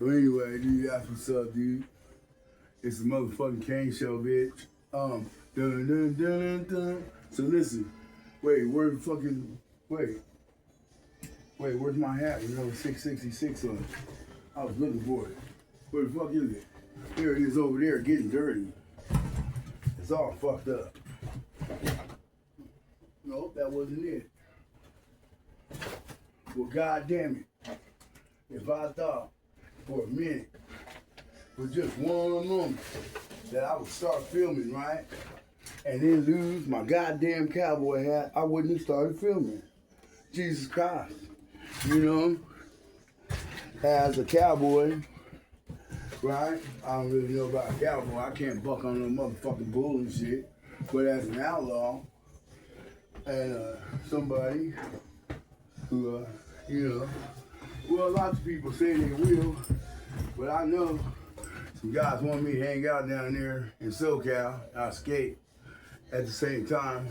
So anyway, dude, that's what's up, dude. It's the motherfucking Kane Show, bitch. Dun dun dun dun. So listen, wait, where's my hat? You know, 666 on it. I was looking for it. Where the fuck is it? Here it is over there, getting dirty. It's all fucked up. Nope, that wasn't it. Well, goddamn it. If I thought for a minute, for just one moment, that I would start filming, right? And then lose my goddamn cowboy hat, I wouldn't have started filming. Jesus Christ. You know, as a cowboy, right? I don't really know about a cowboy. I can't buck on no motherfucking bull and shit. But as an outlaw, and somebody who, well, lots of people say they will, but I know some guys want me to hang out down there in SoCal. I skate at the same time,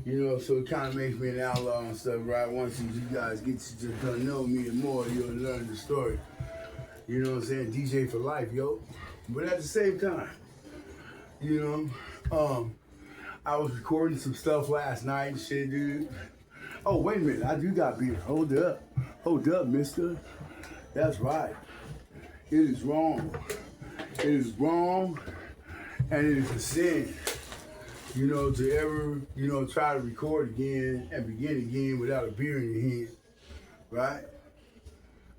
so it kind of makes me an outlaw and stuff, right? Once you guys get to know me more, you'll learn the story. You know what I'm saying? DJ for life, yo. But at the same time, I was recording some stuff last night and shit, dude. Oh, wait a minute, I do got beer. Hold up, mister. That's right. It is wrong. It is wrong, and it is a sin, to ever, try to record again and begin again without a beer in your hand, right?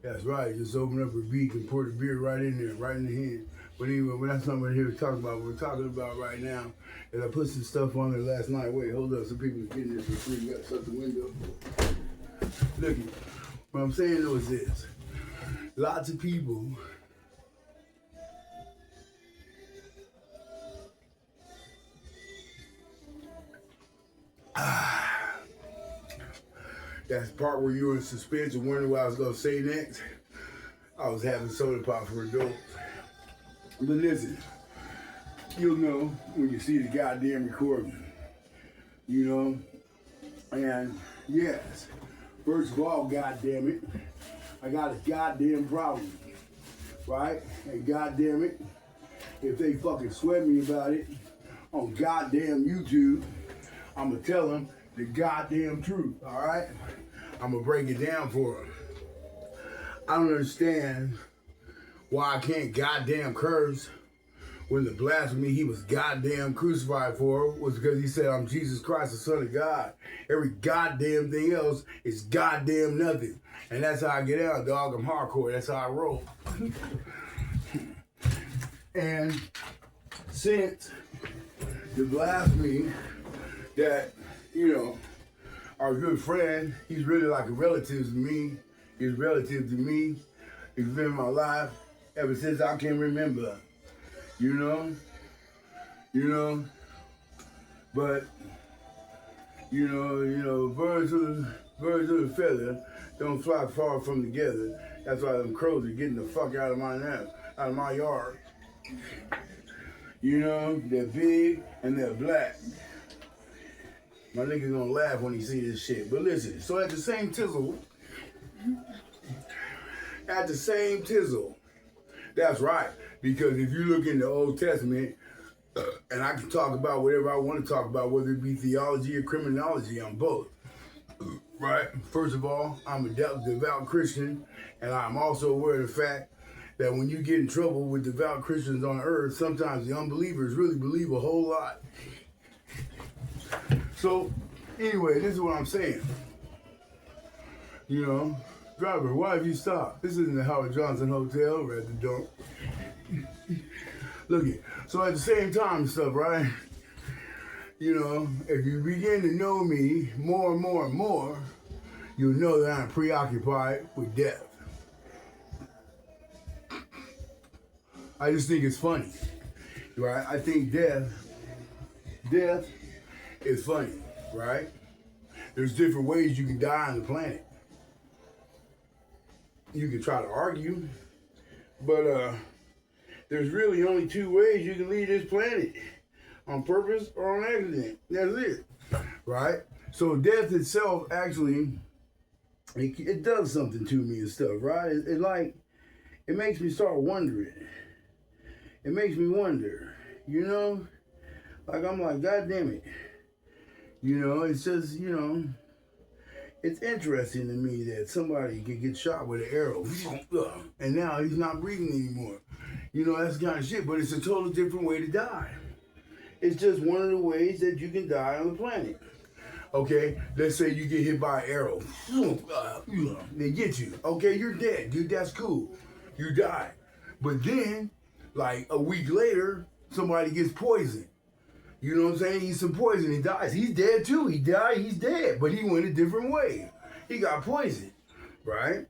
That's right. Just open up a beak and pour the beer right in there, right in the hand. But anyway, we're not something we're here to talk about. What we're talking about right now is I put some stuff on there last night. Wait, hold up. Some people are getting this for free. You got to shut the window. Look, what I'm saying though is this. Lots of people that's the part where you were in suspense and wondering what I was going to say next. I was having soda pop for adults. But listen, you'll know when you see the goddamn recording, and yes, first of all, goddamn it, I got a goddamn problem, right? And goddamn it, if they fucking sweat me about it on goddamn YouTube, I'm gonna tell them the goddamn truth, all right? I'm gonna break it down for them. I don't understand why I can't goddamn curse when the blasphemy he was goddamn crucified for was because he said, I'm Jesus Christ, the Son of God. Every goddamn thing else is goddamn nothing. And that's how I get out, dog. I'm hardcore. That's how I roll. And since the blasphemy that, our good friend, he's really like a relative to me. He's relative to me. He's been in my life ever since I can remember. But birds of the feather don't fly far from together. That's why them crows are getting the fuck out of my nest, out of my yard. They're big and they're black. My nigga's gonna laugh when he see this shit. But listen, so at the same tizzle, that's right. Because if you look in the Old Testament, and I can talk about whatever I want to talk about, whether it be theology or criminology, I'm both. Right? First of all, I'm a devout Christian, and I'm also aware of the fact that when you get in trouble with devout Christians on earth, sometimes the unbelievers really believe a whole lot. So, anyway, this is what I'm saying. Driver, why have you stopped? This isn't the Howard Johnson Hotel, or at the dump. Look it. So at the same time and stuff, right? If you begin to know me more and more and more, you'll know that I'm preoccupied with death. I just think it's funny, right? I think death is funny, right? There's different ways you can die on the planet. You can try to argue, but there's really only two ways you can leave this planet: on purpose or on accident. That's it, right? So death itself actually, it does something to me and stuff, right? it makes me start wondering. It makes me wonder, you know? Like, I'm like, God damn it. You know, it's just, you know, it's interesting to me that somebody can get shot with an arrow and now he's not breathing anymore. You know, that's the kind of shit, but it's a total different way to die. It's just one of the ways that you can die on the planet. Okay, let's say you get hit by an arrow. They get you. Okay, you're dead, dude, that's cool. You die. But then, like a week later, somebody gets poisoned. You know what I'm saying? He's some poison. He dies. He's dead too. He died. He's dead. But he went a different way. He got poisoned, right?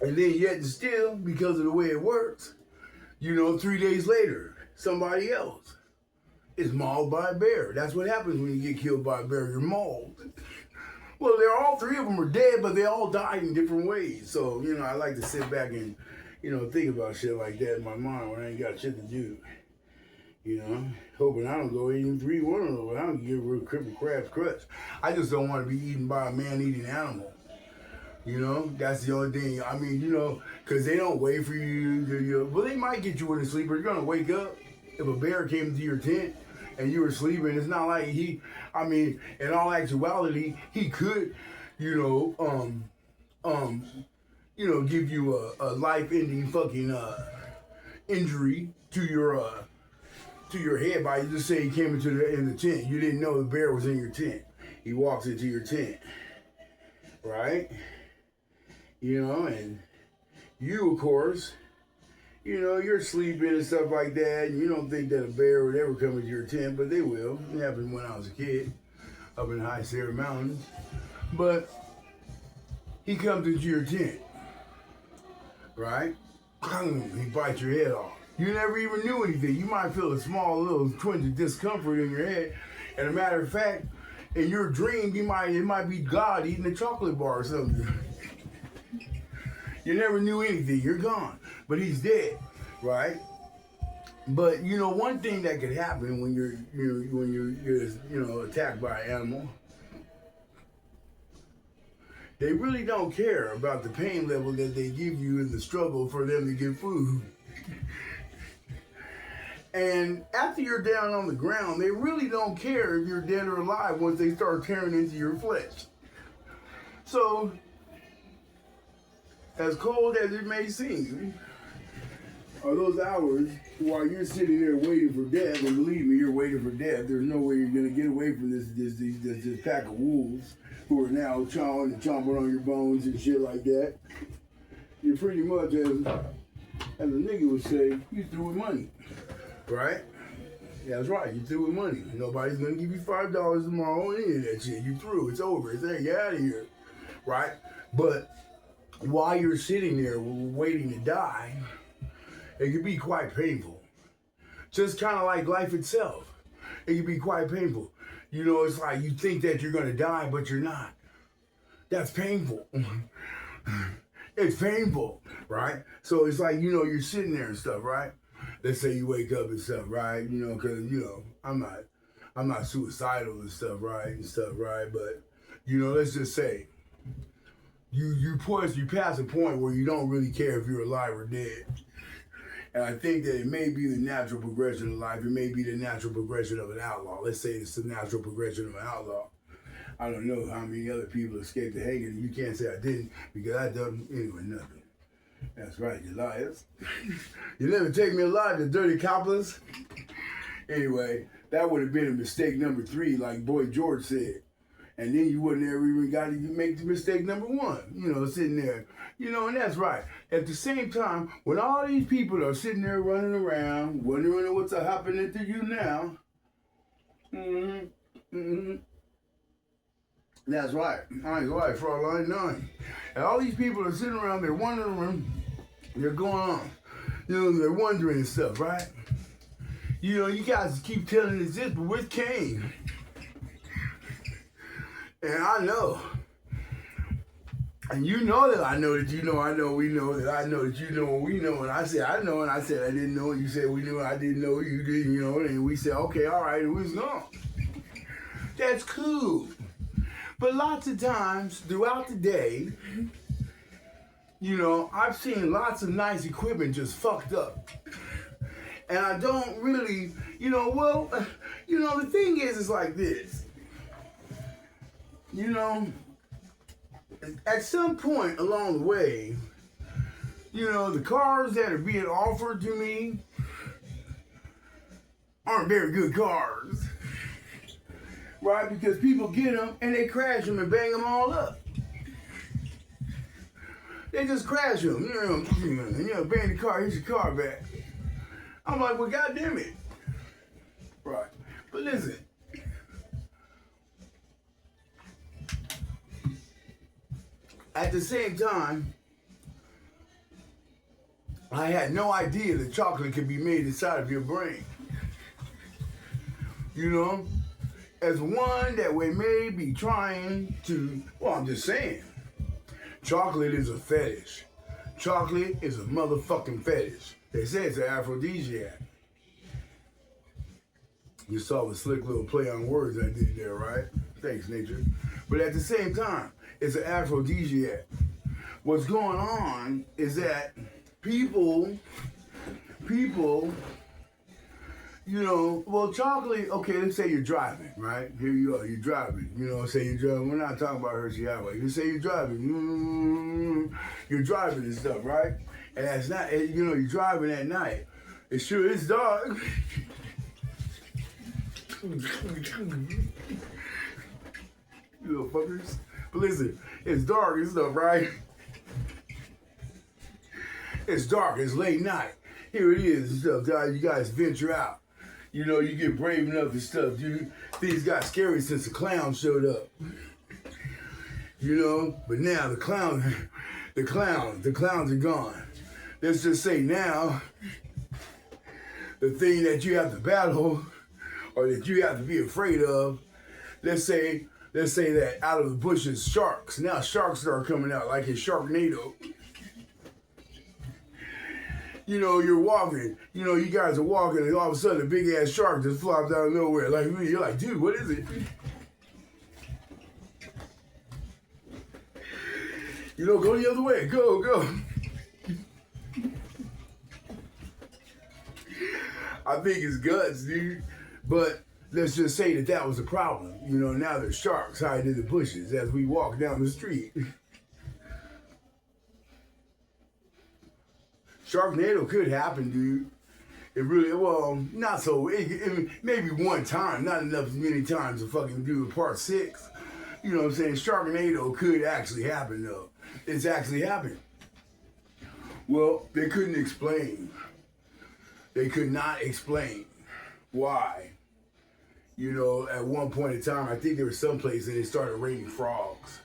And then yet and still, because of the way it works, you know, 3 days later, somebody else is mauled by a bear. That's what happens when you get killed by a bear. You're mauled. Well, they're all three of them are dead, but they all died in different ways. So, you know, I like to sit back and, you know, think about shit like that in my mind when I ain't got shit to do. You know, hoping I don't go eating 3-1 of them. I don't get real crippled crab's crutch. I just don't want to be eaten by a man-eating animal. You know, that's the only thing. I mean, you know, because they don't wait for you. Well, they might get you in a sleeper. You're going to wake up if a bear came into your tent and you were sleeping. It's not like in all actuality, he could, you know, give you a life-ending fucking injury to your head by you just saying he came in the tent. You didn't know the bear was in your tent. He walks into your tent, right? You know, and you, of course, you know, you're sleeping and stuff like that, and you don't think that a bear would ever come into your tent, but they will. It happened when I was a kid up in the High Sierra Mountains. But he comes into your tent, right? He bites your head off. You never even knew anything. You might feel a small little twinge of discomfort in your head. And a matter of fact, in your dream, it might be God eating a chocolate bar or something. You never knew anything. You're gone. But he's dead, right? But you know, one thing that could happen when you're attacked by an animal, they really don't care about the pain level that they give you in the struggle for them to get food. And after you're down on the ground, they really don't care if you're dead or alive once they start tearing into your flesh. So, as cold as it may seem, are those hours while you're sitting there waiting for death, and believe me, you're waiting for death. There's no way you're gonna get away from this pack of wolves who are now chomping on your bones and shit like that. You're pretty much, as a nigga would say, you through with money. Right? Yeah, that's right. You through with money. Nobody's gonna give you $5 tomorrow on any of that shit. You through. It's over. It's there. You're out of here. Right? But while you're sitting there waiting to die, it can be quite painful. Just kind of like life itself. It can be quite painful. You know, it's like you think that you're gonna die, but you're not. That's painful. It's painful, right? So it's like, you know, you're sitting there and stuff, right? Let's say you wake up and stuff, right? You know, because, you know, I'm not suicidal and stuff, right? But, you know, let's just say you pass a point where you don't really care if you're alive or dead. And I think that it may be the natural progression of life. It may be the natural progression of an outlaw. Let's say it's the natural progression of an outlaw. I don't know how many other people escaped the hanging. You can't say I didn't, because I done anyway, nothing. That's right, you liars. You never take me alive, you dirty coppers. Anyway, that would have been a mistake number 3, like Boy George said. And then you wouldn't ever even got to make the mistake number 1, you know, sitting there. You know, and that's right. At the same time, when all these people are sitting there running around, wondering what's happening to you now, that's right. I ain't right, Fraulein 9. And all these people are sitting around, they're wondering, they're going on. You know, they're wondering and stuff, right? You know, you guys keep telling us this, but where's Kane? And I know. And you know that I know that you know, I know we know that I know that you know and we know. And I said, I know, and I said, I didn't know. And you said, we knew, I didn't know, you didn't, you know. And we said, okay, all right, and we was gone. That's cool. But lots of times throughout the day, You know, I've seen lots of nice equipment just fucked up. And I don't really, the thing is like this. You know, at some point along the way, the cars that are being offered to me aren't very good cars. Right? Because people get them and they crash them and bang them all up. They just crash them, bang the car, hit your car back. I'm like, well, goddamn it. Right. But listen. At the same time, I had no idea that chocolate could be made inside of your brain. As one that we may be trying to, I'm just saying, chocolate is a fetish. Chocolate is a motherfucking fetish. They say it's an aphrodisiac. You saw the slick little play on words I did there, right? Thanks, nature. But at the same time, it's an aphrodisiac. What's going on is that people, chocolate, okay, let's say you're driving, right? Here you are, you're driving. Say you're driving. We're not talking about Hershey Highway. Let's say you're driving. You're driving and stuff, right? And that's not, you're driving at night. It's sure it's dark. You little fuckers. But listen, it's dark and stuff, right? It's dark, it's late night. Here it is and stuff, guys. You guys venture out. You get brave enough and stuff, dude. Things got scary since the clown showed up. But now the clowns are gone. Let's just say now, the thing that you have to battle or that you have to be afraid of, let's say that out of the bushes, sharks. Now sharks are coming out like in Sharknado. You're walking, you guys are walking, and all of a sudden a big ass shark just flops out of nowhere. Like, you're like, dude, what is it? Go the other way, go. I think it's guts, dude. But let's just say that was a problem. Now there's sharks hiding in the bushes as we walk down the street. Sharknado could happen, dude. It really, not so. Maybe one time, not enough many times to fucking do a part 6. You know what I'm saying? Sharknado could actually happen, though. It's actually happened. Well, they couldn't explain. They could not explain why. At one point in time, I think there was some place that it started raining frogs.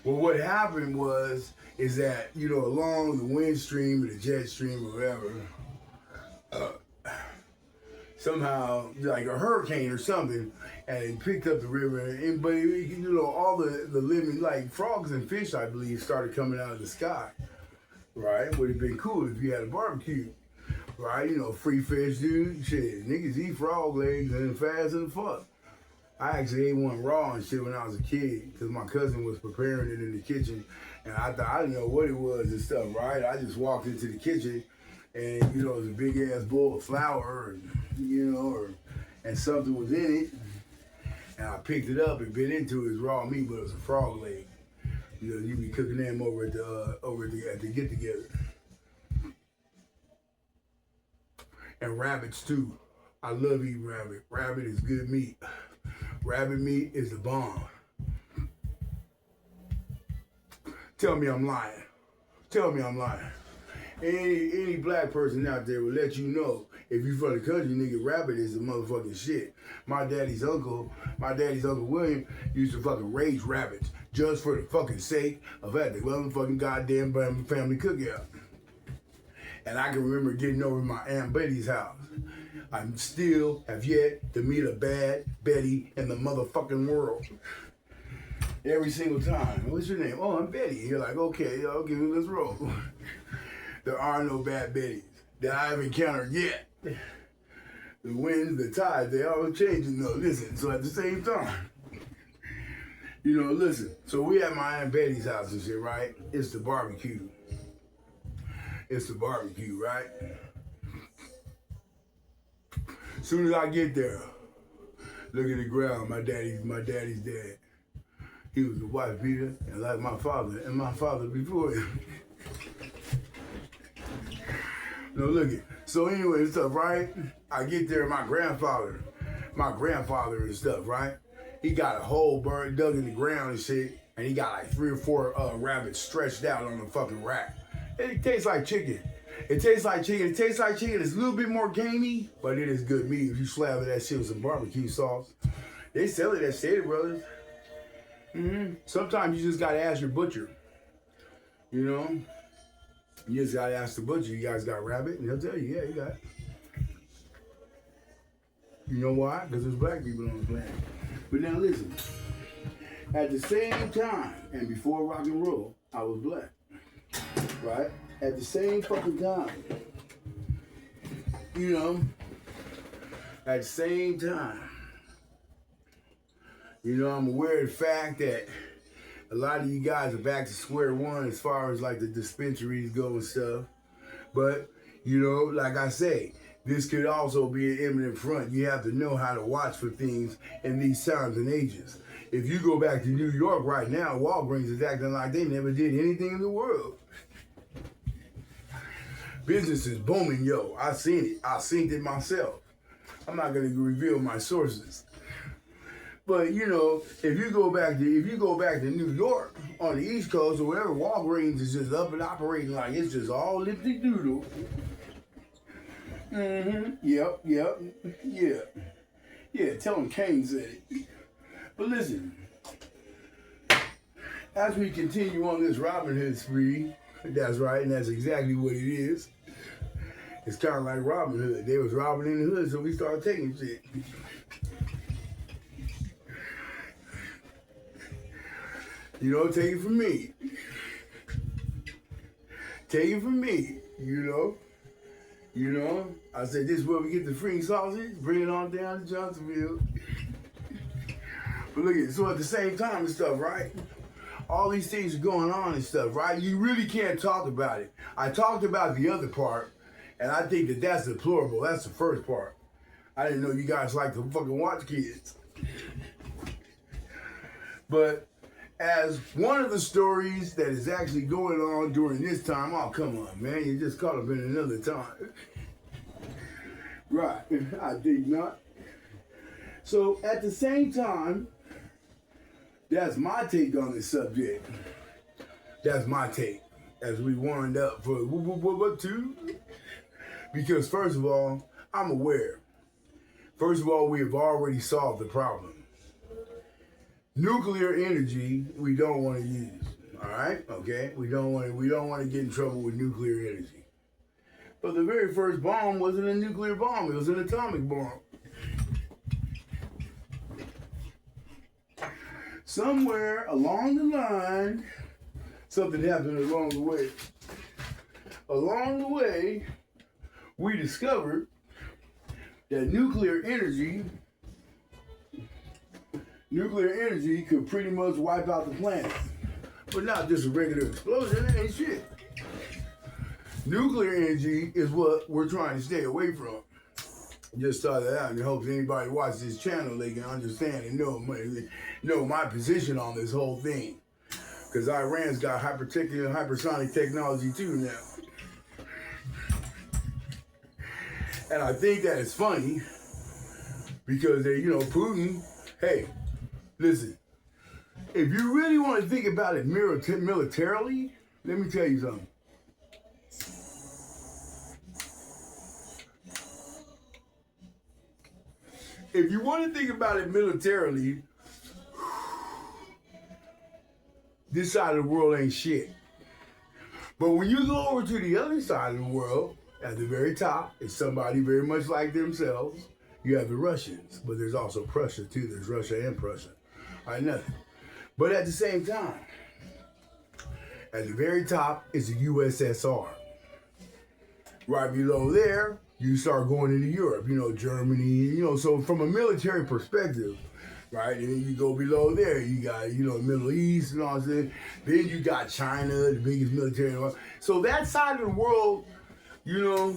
Well, what happened is that, along the wind stream or the jet stream or whatever, somehow, like a hurricane or something, and it picked up the river, but all the living, like frogs and fish, I believe, started coming out of the sky, right? Would have been cool if you had a barbecue, right? Free fish, dude, shit, niggas eat frog legs and fast as fuck. I actually ate one raw and shit when I was a kid because my cousin was preparing it in the kitchen and I didn't know what it was and stuff, right? I just walked into the kitchen and, it was a big ass bowl of flour and, and something was in it. And I picked it up and bit into it as raw meat, but it was a frog leg. You be cooking them over at the get together. And rabbits too. I love eating rabbit. Rabbit is good meat. Rabbit meat is the bomb. Tell me I'm lying. Tell me I'm lying. Any black person out there will let you know if you from the country, nigga, rabbit is the motherfucking shit. My daddy's uncle William used to fucking raise rabbits just for the fucking sake of at the motherfucking goddamn family cookout. And I can remember getting over to my Aunt Betty's house. I still have yet to meet a bad Betty in the motherfucking world. Every single time. What's your name? Oh, I'm Betty. You're like, okay, let's roll. There are no bad Bettys that I've encountered yet. The winds, the tides, they all changing though. Listen, so at the same time, listen. So we at my Aunt Betty's house and shit, right? It's the barbecue. It's the barbecue, right? Soon as I get there, look at the ground. My daddy's dad. He was a wife beater, and like my father before him. No, look it. So anyway, and stuff, right? I get there, my grandfather and stuff, right? He got a hole dug in the ground and shit, and he got like 3 or 4 rabbits stretched out on the fucking rack. It tastes like chicken. It tastes like chicken. It's a little bit more gamey, but it is good meat. If you slather that shit with some barbecue sauce, they sell it at Stater Brothers. Sometimes you just gotta ask your butcher. You know, you just gotta ask the butcher. You guys got rabbit, and he'll tell you, yeah, you got it. You know why? Because there's black people on the planet. But now listen. At the same time, and before rock and roll, I was black. Right? At the same fucking time. You know, at the same time. You know, I'm aware of the fact that a lot of you guys are back to square one as far as like the dispensaries go and stuff. But, you know, like I say, this could also be an imminent front. You have to know how to watch for things in these times and ages. If you go back to New York right now, Walgreens is acting like they never did anything in the world. Business is booming, yo. I seen it. I seen it myself. I'm not gonna reveal my sources. But you know, if you go back to New York on the East Coast or whatever, Walgreens is just up and operating like it's just all lipstick doodle. Yep. Yeah, tell them Kane said it. But listen, as we continue on this Robin Hood spree, that's right, and that's exactly what it is. It's kind of like Robin Hood. They was robbing in the hood, so we started taking shit. You know, take it from me. Take it from me, you know. You know, I said, this is where we get the free sausage, bring it on down to Johnsonville. But look at it, so at the same time and stuff, right? All these things are going on and stuff, right? You really can't talk about it. I talked about the other part, and I think that that's deplorable. That's the first part. I didn't know you guys like to fucking watch kids. But as one of the stories that is actually going on during this time, oh, come on, man, you just caught up in another time. Right, I think not. So at the same time, that's my take on this subject. That's my take as we wind up for what two? Because first of all, I'm aware. First of all, we have already solved the problem. Nuclear energy, we don't want to use. All right, okay. We don't want to get in trouble with nuclear energy. But the very first bomb wasn't a nuclear bomb; it was an atomic bomb. Somewhere along the line, something happened along the way. Along the way, we discovered that nuclear energy could pretty much wipe out the planet. But not just a regular explosion, it ain't shit. Nuclear energy is what we're trying to stay away from. Just thought that out in hopes anybody watches this channel, they can understand and know my position on this whole thing. Because Iran's got hypersonic technology too now. And I think that it's funny because they, Putin, hey, listen, if you really want to think about it militarily, let me tell you something. If you want to think about it militarily, this side of the world ain't shit. But when you go over to the other side of the world, at the very top, is somebody very much like themselves. You have the Russians, but there's also Prussia too. There's Russia and Prussia. All right, nothing. But at the same time, at the very top is the USSR. Right below there, you start going into Europe, Germany, so from a military perspective, right? And then you go below there, you got, you know, Middle East and all that. Then you got China, the biggest military in the world. So that side of the world, you know,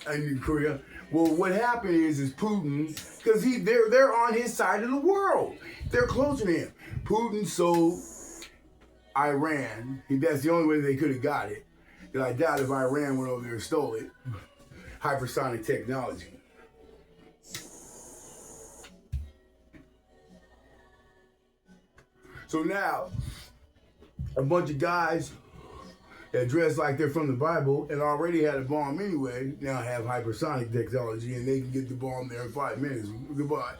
and Korea. Well, what happened is Putin, because they're on his side of the world. They're closer to him. Putin sold Iran. That's the only way they could have got it. Because I doubt if Iran went over there and stole it. Hypersonic technology. So now, a bunch of guys that dress like they're from the Bible and already had a bomb anyway, now have hypersonic technology and they can get the bomb there in 5 minutes. Goodbye.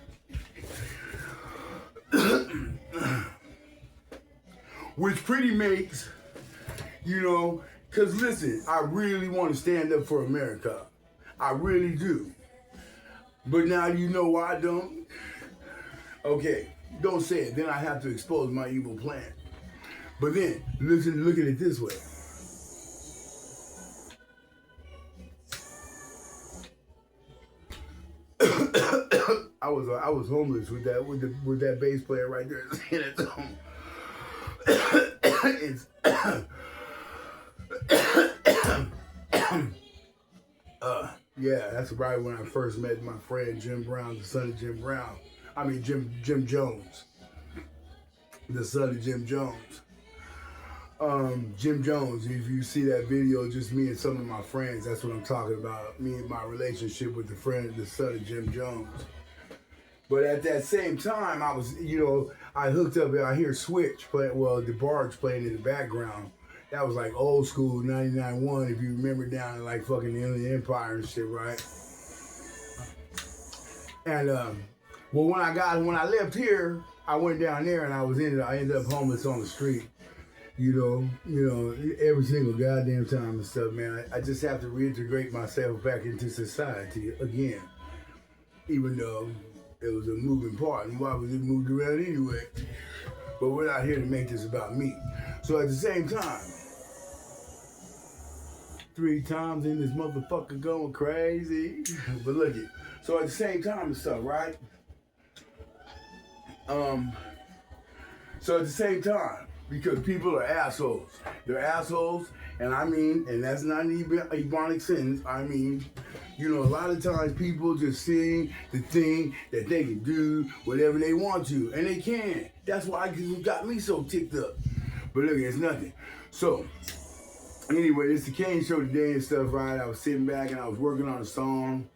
Which pretty makes, you know, because listen, I really want to stand up for America. I really do. But now you know why I don't? Okay, don't say it. Then I have to expose my evil plan. But then, listen, look at it this way. I was homeless with that bass player right there. It's yeah, that's right when I first met my friend Jim Brown, the son of Jim Brown. I mean Jim Jones, the son of Jim Jones. Jim Jones, if you see that video, just me and some of my friends, that's what I'm talking about. Me and my relationship with the son of Jim Jones. But at that same time, I was, you know, I hooked up and I hear Switch playing, well, DeBarge playing in the background. That was like old school 99.1, if you remember down in like fucking the Inland Empire and shit, right? And, well, when I left here, I went down there and I ended up homeless on the street. You know, every single goddamn time and stuff, man. I just have to reintegrate myself back into society again. Even though it was a moving part, and why was it moved around anyway? But we're not here to make this about me. So at the same time, 3 times in this motherfucker going crazy. But look it. So at the same time and stuff, right? So at the same time, because people are assholes. They're assholes, and I mean, and that's not an ebonic sentence. I mean, you know, a lot of times people just seeing the thing that they can do whatever they want to, and they can. That's why it got me so ticked up. But look, it's nothing. So, anyway, it's the Kane Show today and stuff, right? I was sitting back and I was working on a song.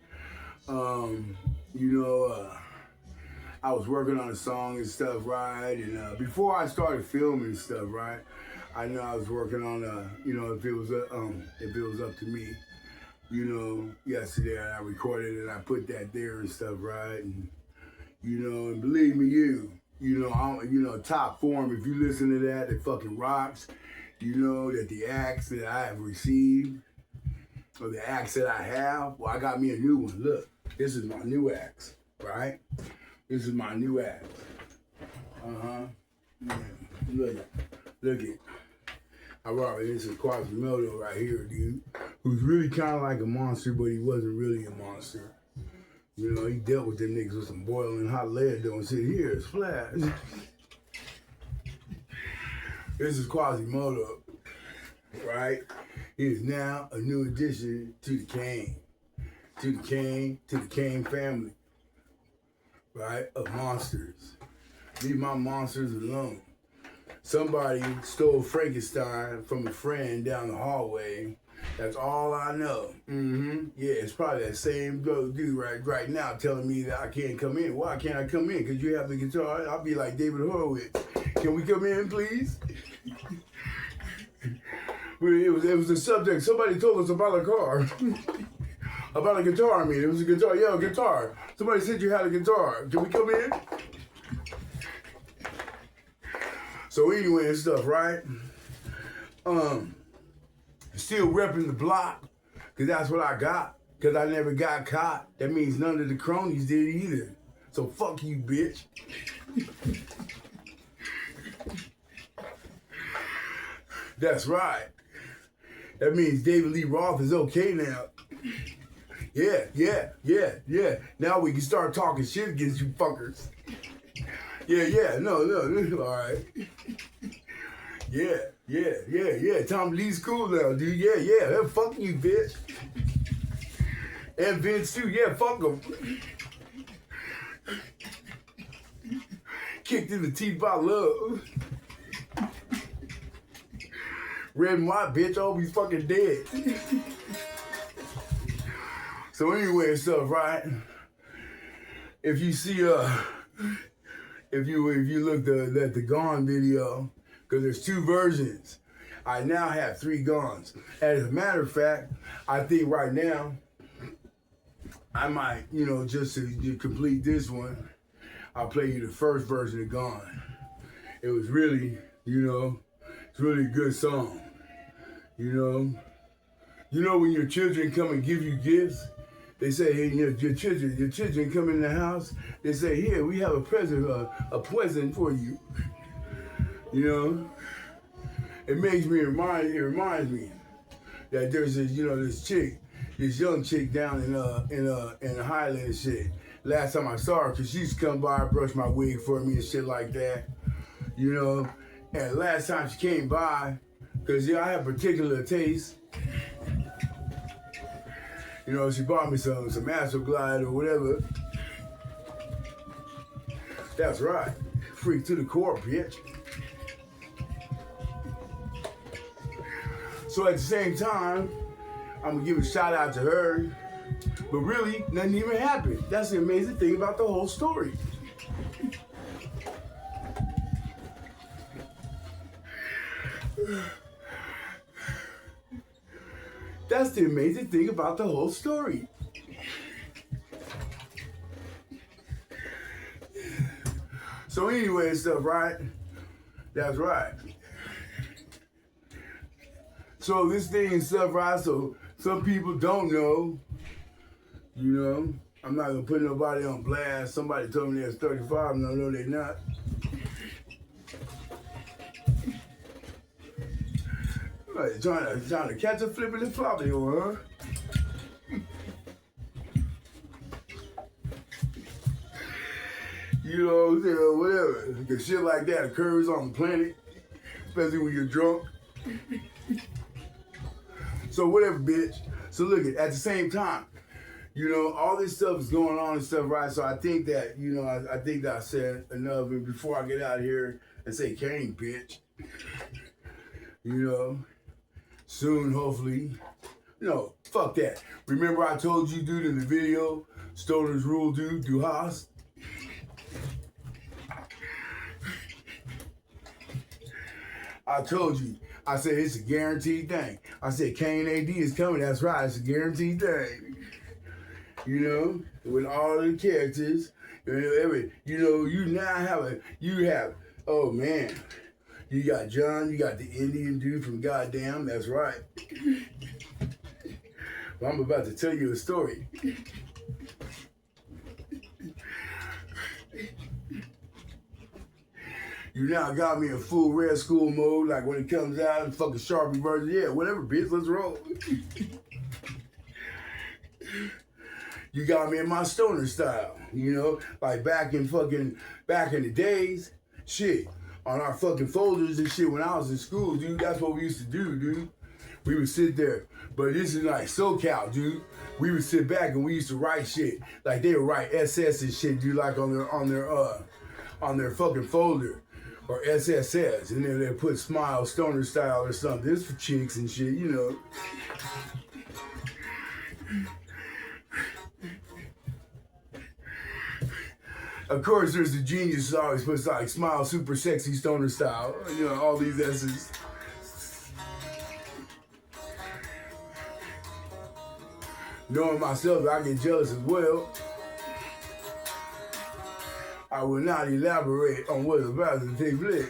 I was working on a song and stuff, right? And before I started filming and stuff, right? I know I was working on you know, if it was up to me, you know, yesterday I recorded it and I put that there and stuff, right? And you know, and believe me, you know, top form. If you listen to that, it fucking rocks. You know that the acts that I have received, or the acts that I have, well, I got me a new one. Look, this is my new axe, right? This is my new axe. Yeah. Look it. I brought it. This is Quasimodo right here, dude. Who's really kind of like a monster, but he wasn't really a monster. You know, he dealt with them niggas with some boiling hot lead. Don't sit here, it's flash. This is Quasimodo, right? He is now a new addition to the Kane family, right? Of monsters. Leave my monsters alone. Somebody stole Frankenstein from a friend down the hallway. That's all I know. Yeah, it's probably that same dude right now telling me that I can't come in. Why can't I come in? Because you have the guitar. I'll be like David Horowitz. Can we come in, please? It was a subject. Somebody told us about a car. About a guitar, I mean. It was a guitar. Yeah, a guitar. Somebody said you had a guitar. Can we come in? So anyway and stuff, right? Still repping the block, because that's what I got. Because I never got caught. That means none of the cronies did either. So fuck you, bitch. That's right. That means David Lee Roth is okay now. Yeah. Now we can start talking shit against you fuckers. Yeah, no, all right. Yeah. Tom Lee's cool now, dude. Yeah. Fuck you, bitch. And Vince too. Yeah, fuck him. Kicked in the teeth by love. Red and white, bitch, always fucking dead. So anyway and stuff, right? If you see if you look at the Gone video, because there's 2 versions. I now have 3 Gones. As a matter of fact, I think right now I might, just to complete this one, I'll play you the first version of Gone. It was really, it's really a good song. When your children come and give you gifts, they say, hey, your children come in the house, they say, here, we have a present for you. It reminds me that there's this young chick down in the Highland and shit. Last time I saw her, cause she used to come by, brush my wig for me and shit like that. And last time she came by, cause I have particular taste. She bought me some Astroglide or whatever. That's right. Freak to the core, bitch. So at the same time, I'm gonna give a shout out to her. But really, nothing even happened. That's the amazing thing about the whole story. That's the amazing thing about the whole story. So anyway and stuff, right? That's right. So this thing and stuff, right? So some people don't know, I'm not gonna put nobody on blast. Somebody told me they're 35, no, they're not. Like trying to catch a flipping and flopping, huh? Whatever. Because shit like that occurs on the planet, especially when you're drunk. So whatever, bitch. So look, at the same time, all this stuff is going on and stuff, right? So I think that, I think that I said enough. And before I get out of here and say, Kane, bitch, soon, hopefully. No, fuck that. Remember I told you, dude, in the video, Stoner's Rule, dude, du hast. I told you. I said it's a guaranteed thing. I said Kane AD is coming. That's right. It's a guaranteed thing. With all the characters, you have. Oh man, you got John. You got the Indian dude from Goddamn. That's right. Well, I'm about to tell you a story. You now got me in full Red School mode, like when it comes out, the fucking Sharpie version. Yeah, whatever, bitch, let's roll. You got me in my stoner style, like back in the days, shit, on our fucking folders and shit when I was in school, dude, that's what we used to do, dude. We would sit there, but this is like SoCal, dude. We would sit back and we used to write shit, like they would write SS and shit, dude, like on their fucking folder. Or SSS, and then they put Smile Stoner Style or something. This for chicks and shit, Of course, there's the genius who always puts like Smile Super Sexy Stoner Style. All these S's. Knowing myself, I get jealous as well. I will not elaborate on what's about to take place.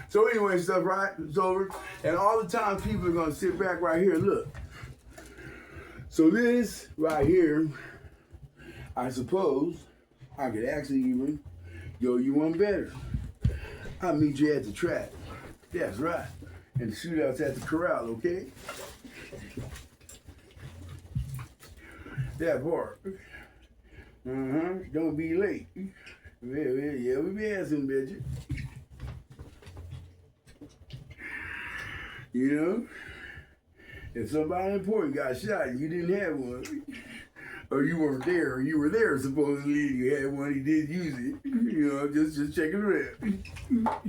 So anyway, stuff, right? It's over. And all the time people are gonna sit back right here and look. So this right here, I suppose I could actually even go you one better. I'll meet you at the track. That's right. And the shootouts at the corral, okay? That part. Don't be late. Yeah, we be asking, bitch. You know? If somebody important got shot and you didn't have one, or you weren't there, or you were there supposedly, you had one, he did use it. You know, just checking it out.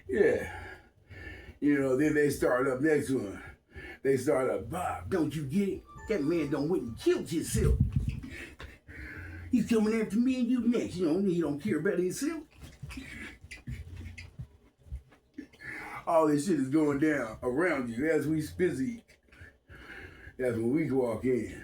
Yeah. You know, then they start up next one. They start up, Bob, don't you get it? That man done went and killed himself. He's coming after me and you next. You know, he don't care about himself. All this shit is going down around you as we speak. That's when we walk in.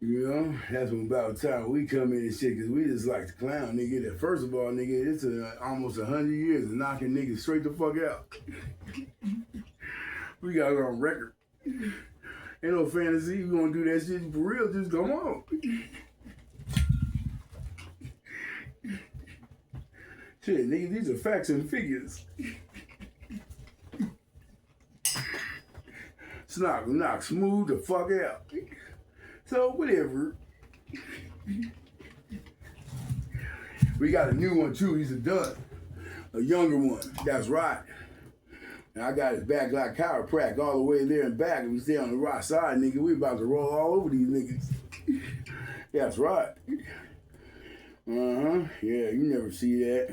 You know, that's when about the time we come in and shit, because we just like to clown, nigga. That first of all, nigga, it's almost 100 years of knocking niggas straight the fuck out. We got it on record. Ain't no fantasy. You gonna do that shit for real, just come on. Shit, nigga, these are facts and figures. Knock smooth the fuck out. So, whatever. We got a new one, too. He's a dud. A younger one. That's right. And I got his back like chiropractic all the way there and back. If we stay on the right side, nigga, we about to roll all over these niggas. That's right. Uh-huh. Yeah, you never see that.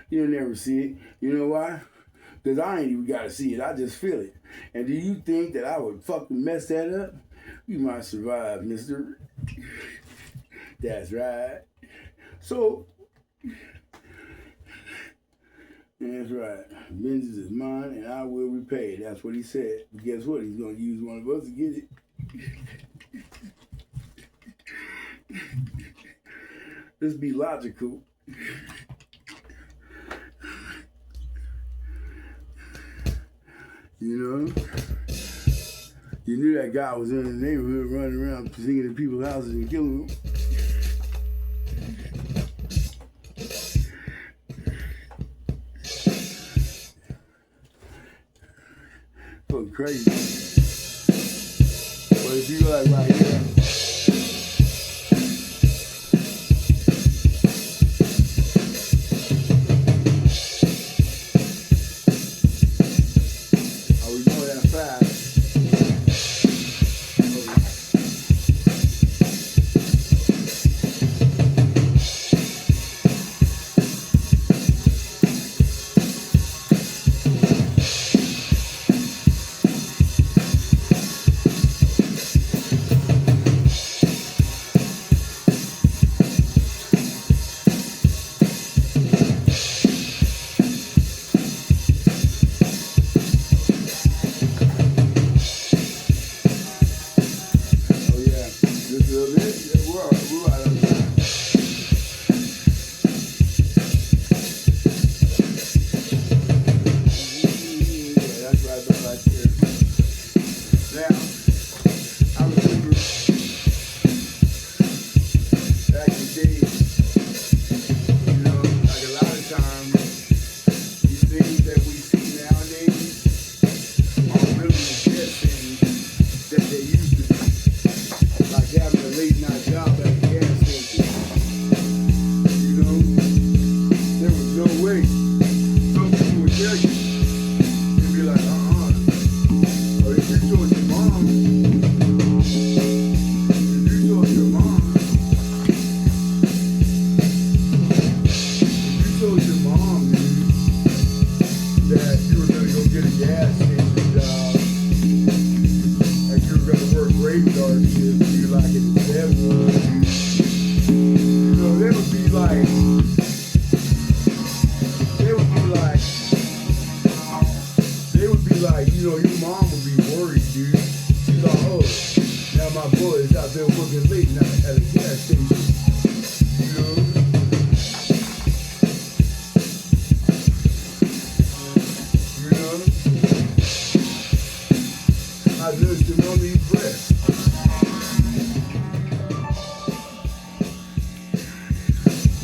You'll never see it. You know why? Because I ain't even got to see it. I just feel it. And do you think that I would fucking mess that up? You might survive, mister. That's right. So, that's right. Vengeance is mine and I will repay. That's what he said. But guess what? He's going to use one of us to get it. Let's be logical. You know? You knew that guy was in the neighborhood running around singing in people's houses and killing them. Fucking crazy. But if you like right here,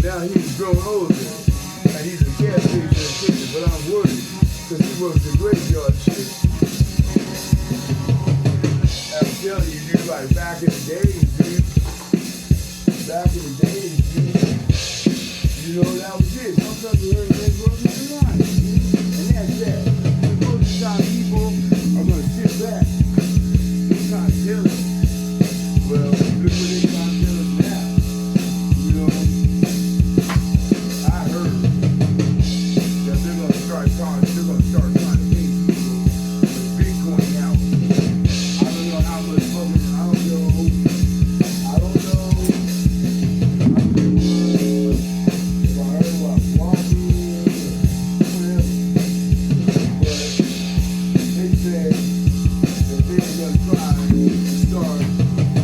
now he's grown older, and he's a gas station attendant, but I'm worried, because he works the graveyard shit. I'm telling you, dude, like back in the days, dude, back in the days, you know, that was it. Sometimes you heard Red Rose on the line. And that's that. Most of the time, people are going to sit back. They're trying to tell us. Well, look what they trying to tell us now. You know, I heard that they're going to start trying to pay people with Bitcoin out. I don't know how much fucking, I don't know if I heard about Walmart or whatever, but they said that they were going to try and start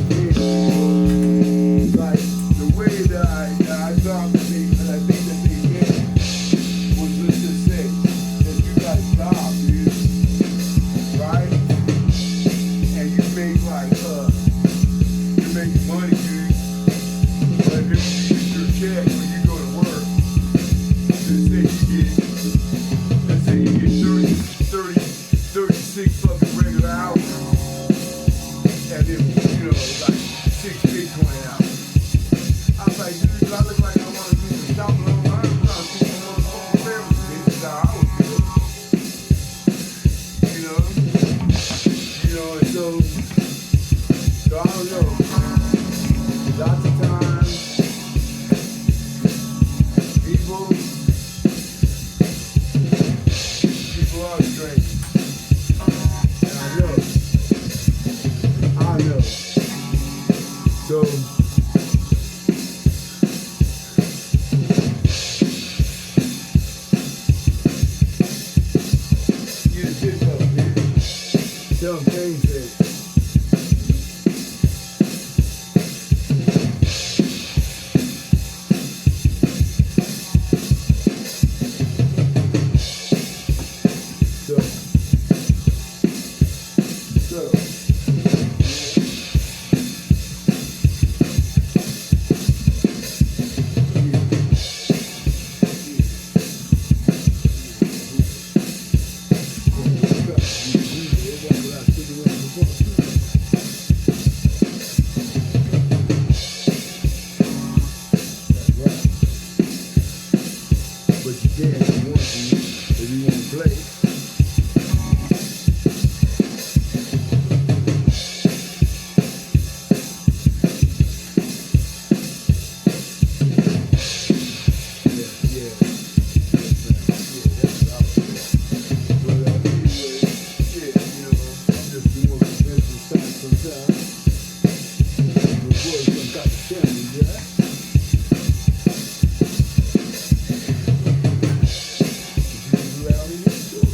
paying, like the way that I thought that I think that they did was, let's just say that you got a job, dude, right? And you make like you make money, dude. But if you use your check when you go to work, let's say you get 36 fucking regular hours, and then you know like 6 Bitcoin hours. I was like, dude, I look like I want to do some shopping online. I'm trying to see some motherfucking family. This is how I was feeling. And so I don't know. Lots of times, people are strange. And I know. So, you the shit up, dude. Tell them things that. But you can if you want to, if you want to play. Reality.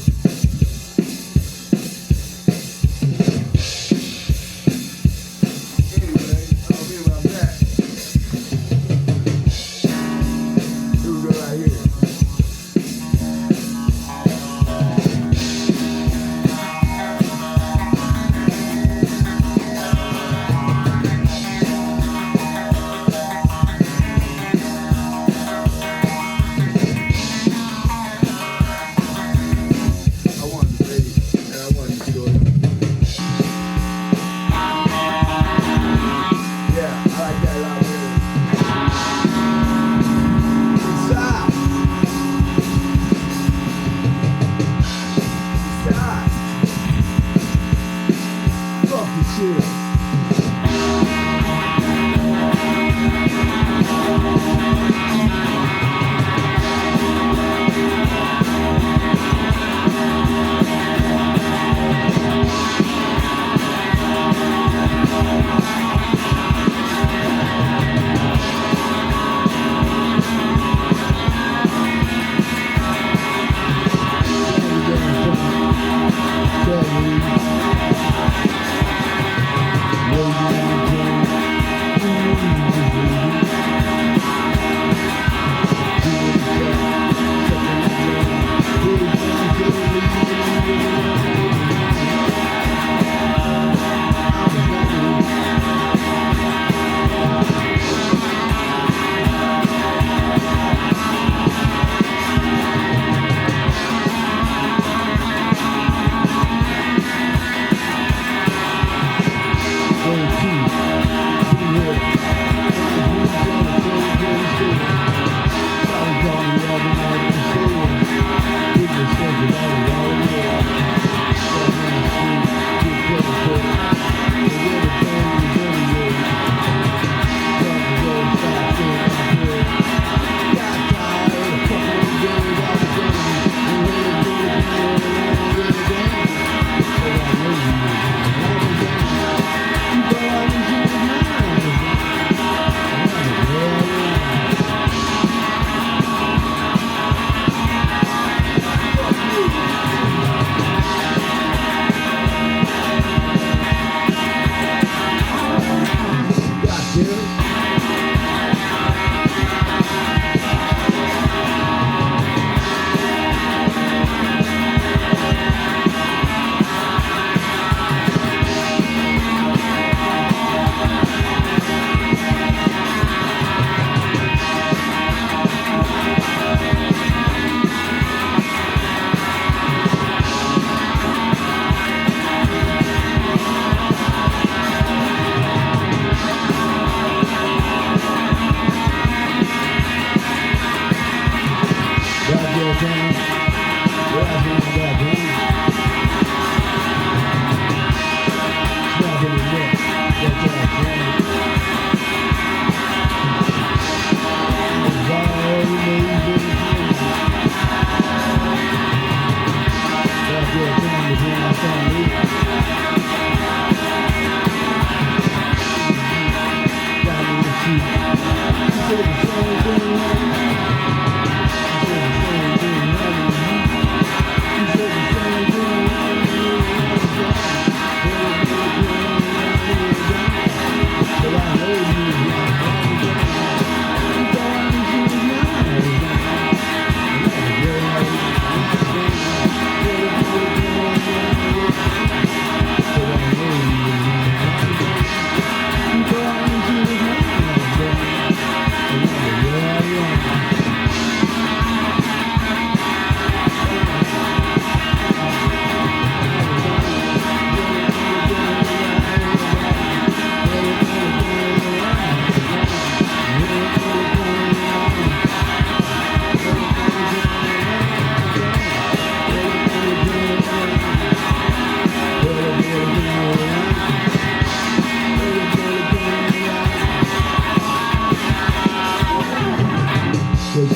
Wake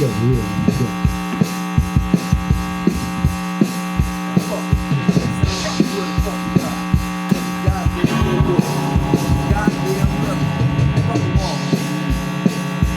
up, real.